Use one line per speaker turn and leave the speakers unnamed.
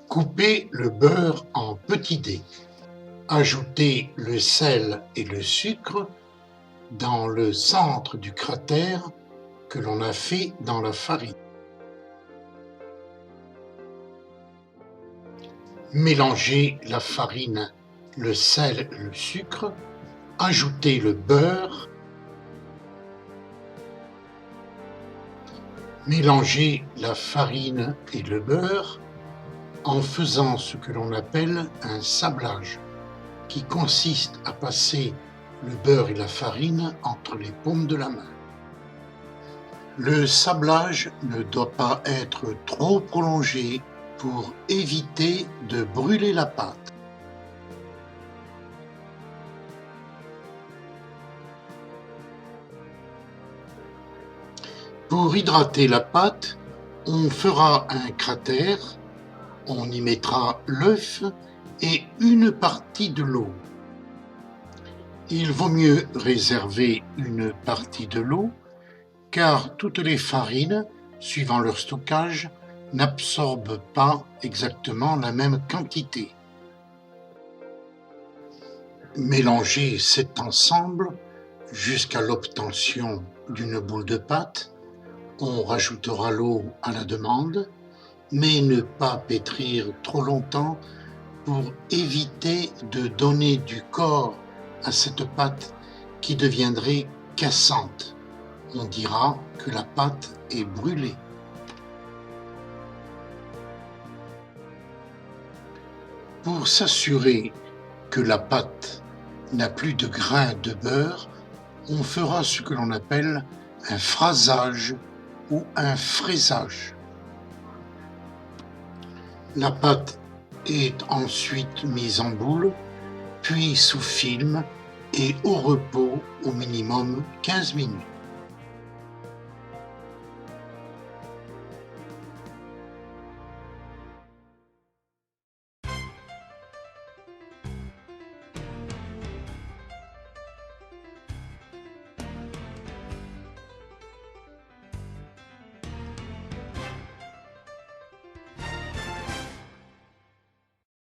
Coupez le beurre en petits dés. Ajoutez le sel et le sucre dans le centre du cratère que l'on a fait dans la farine. Mélangez la farine, le sel et le sucre. Ajoutez le beurre. Mélangez la farine et le beurre en faisant ce que l'on appelle un sablage, qui consiste à passer le beurre et la farine entre les paumes de la main. Le sablage ne doit pas être trop prolongé pour éviter de brûler la pâte. Pour hydrater la pâte, on fera un cratère, on y mettra l'œuf et une partie de l'eau. Il vaut mieux réserver une partie de l'eau car toutes les farines, suivant leur stockage, n'absorbent pas exactement la même quantité. Mélangez cet ensemble jusqu'à l'obtention d'une boule de pâte. On rajoutera l'eau à la demande, mais ne pas pétrir trop longtemps pour éviter de donner du corps à cette pâte qui deviendrait cassante. On dira que la pâte est brûlée. Pour s'assurer que la pâte n'a plus de grains de beurre, on fera ce que l'on appelle un phrasage ou un fraisage. La pâte est ensuite mise en boule, puis sous film et au repos au minimum 15 minutes.